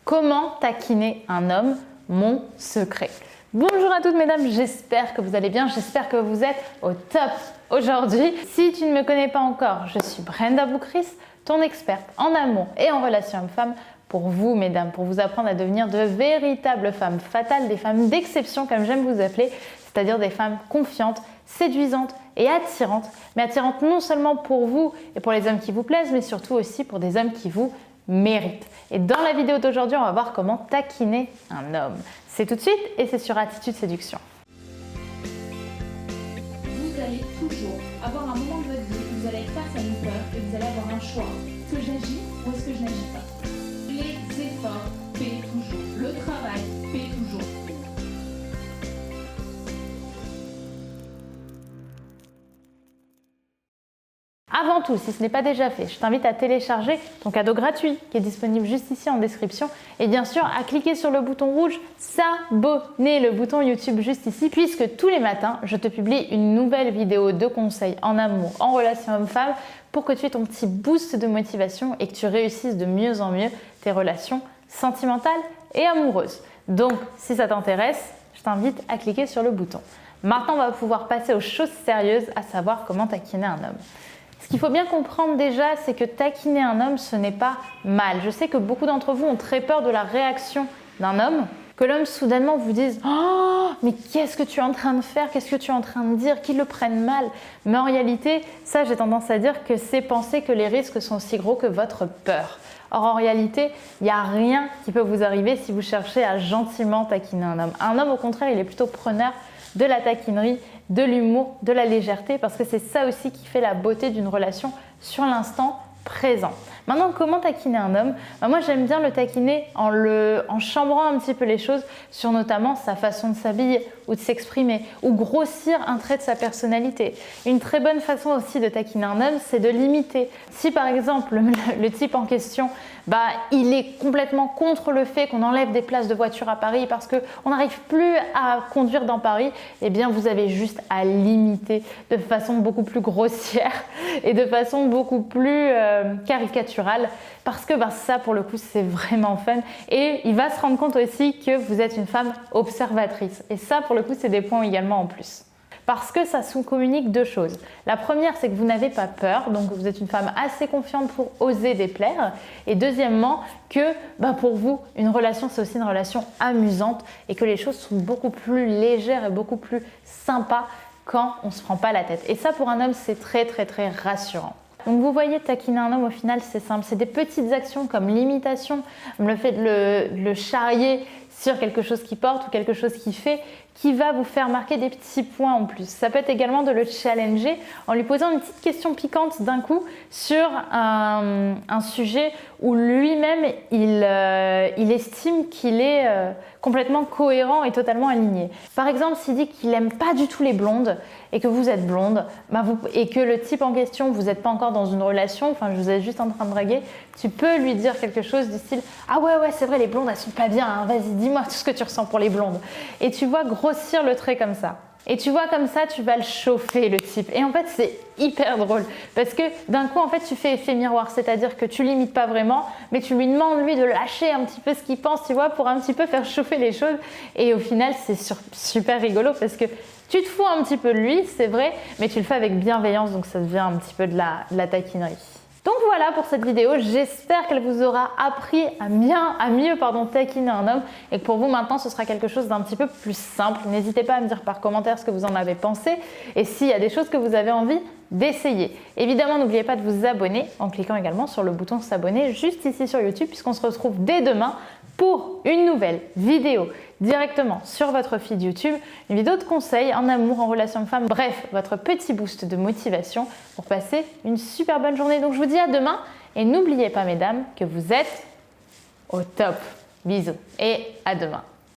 Comment taquiner un homme? Mon secret. Bonjour à toutes mesdames, j'espère que vous allez bien, j'espère que vous êtes au top aujourd'hui. Si tu ne me connais pas encore, je suis Brenda Boucris, ton experte en amour et en relations hommes-femmes pour vous mesdames, pour vous apprendre à devenir de véritables femmes fatales, des femmes d'exception comme j'aime vous appeler, c'est-à-dire des femmes confiantes, séduisantes et attirantes, mais attirantes non seulement pour vous et pour les hommes qui vous plaisent, mais surtout aussi pour des hommes qui vous méritent. Et dans la vidéo d'aujourd'hui, on va voir comment taquiner un homme. C'est tout de suite et c'est sur Attitude Séduction. Vous allez toujours avoir un moment de votre vie où vous allez être face à une peur et vous allez avoir un choix. Est-ce que j'agis ou est-ce que je n'agis pas? Les efforts paient toujours. Le travail paie toujours. Avant tout, si ce n'est pas déjà fait, je t'invite à télécharger ton cadeau gratuit qui est disponible juste ici en description et bien sûr à cliquer sur le bouton rouge s'abonner, le bouton YouTube juste ici, puisque tous les matins, je te publie une nouvelle vidéo de conseils en amour, en relation homme-femme pour que tu aies ton petit boost de motivation et que tu réussisses de mieux en mieux tes relations sentimentales et amoureuses. Donc, si ça t'intéresse, je t'invite à cliquer sur le bouton. Maintenant, on va pouvoir passer aux choses sérieuses, à savoir comment taquiner un homme. Ce qu'il faut bien comprendre déjà, c'est que taquiner un homme, ce n'est pas mal. Je sais que beaucoup d'entre vous ont très peur de la réaction d'un homme, que l'homme soudainement vous dise « Oh, mais qu'est-ce que tu es en train de faire? Qu'est-ce que tu es en train de dire ?» Qu'il le prenne mal. Mais en réalité, ça, j'ai tendance à dire que c'est penser que les risques sont aussi gros que votre peur. Or, en réalité, il n'y a rien qui peut vous arriver si vous cherchez à gentiment taquiner un homme. Un homme, au contraire, il est plutôt preneur de la taquinerie, de l'humour, de la légèreté, parce que c'est ça aussi qui fait la beauté d'une relation sur l'instant présent. Maintenant, comment taquiner un homme? Moi, j'aime bien le taquiner en chambrant un petit peu les choses sur notamment sa façon de s'habiller ou de s'exprimer ou grossir un trait de sa personnalité. Une très bonne façon aussi de taquiner un homme, c'est de l'imiter. Si par exemple, le type en question, il est complètement contre le fait qu'on enlève des places de voiture à Paris parce qu'on n'arrive plus à conduire dans Paris, eh bien vous avez juste à l'imiter de façon beaucoup plus grossière et de façon beaucoup plus caricaturale parce que ça pour le coup c'est vraiment fun et il va se rendre compte aussi que vous êtes une femme observatrice et ça pour le coup c'est des points également en plus. Parce que ça sous-communique deux choses. La première, c'est que vous n'avez pas peur, donc vous êtes une femme assez confiante pour oser déplaire. Et deuxièmement, que pour vous, une relation, c'est aussi une relation amusante et que les choses sont beaucoup plus légères et beaucoup plus sympas quand on ne se prend pas la tête. Et ça, pour un homme, c'est très, très, très rassurant. Donc vous voyez, taquiner un homme, au final, c'est simple. C'est des petites actions comme l'imitation, le fait de le charrier sur quelque chose qu'il porte ou quelque chose qu'il fait, qui va vous faire marquer des petits points en plus. Ça peut être également de le challenger en lui posant une petite question piquante d'un coup sur un sujet où lui-même, il estime qu'il est complètement cohérent et totalement aligné. Par exemple, s'il dit qu'il n'aime pas du tout les blondes et que vous êtes blonde, et que le type en question, vous n'êtes pas encore dans une relation, enfin, je vous êtes juste en train de draguer, tu peux lui dire quelque chose du style « Ah ouais, c'est vrai, les blondes, elles sont pas bien, hein. Vas-y, dis-moi tout ce que tu ressens pour les blondes. » Et tu vois grossir le trait comme ça. Et tu vois comme ça, tu vas le chauffer le type. Et en fait, c'est hyper drôle parce que d'un coup, en fait, tu fais effet miroir, c'est-à-dire que tu l'imites pas vraiment, mais tu lui demandes lui de lâcher un petit peu ce qu'il pense, tu vois, pour un petit peu faire chauffer les choses. Et au final, c'est super rigolo parce que tu te fous un petit peu de lui, c'est vrai, mais tu le fais avec bienveillance, donc ça devient un petit peu de la taquinerie. Donc voilà pour cette vidéo, j'espère qu'elle vous aura appris à mieux taquiner un homme et que pour vous maintenant ce sera quelque chose d'un petit peu plus simple. N'hésitez pas à me dire par commentaire ce que vous en avez pensé et s'il y a des choses que vous avez envie d'essayer. Évidemment, n'oubliez pas de vous abonner en cliquant également sur le bouton s'abonner juste ici sur YouTube puisqu'on se retrouve dès demain pour une nouvelle vidéo directement sur votre feed YouTube, une vidéo de conseils en amour, en relation de femme, bref, votre petit boost de motivation pour passer une super bonne journée. Donc je vous dis à demain et n'oubliez pas mesdames que vous êtes au top. Bisous et à demain.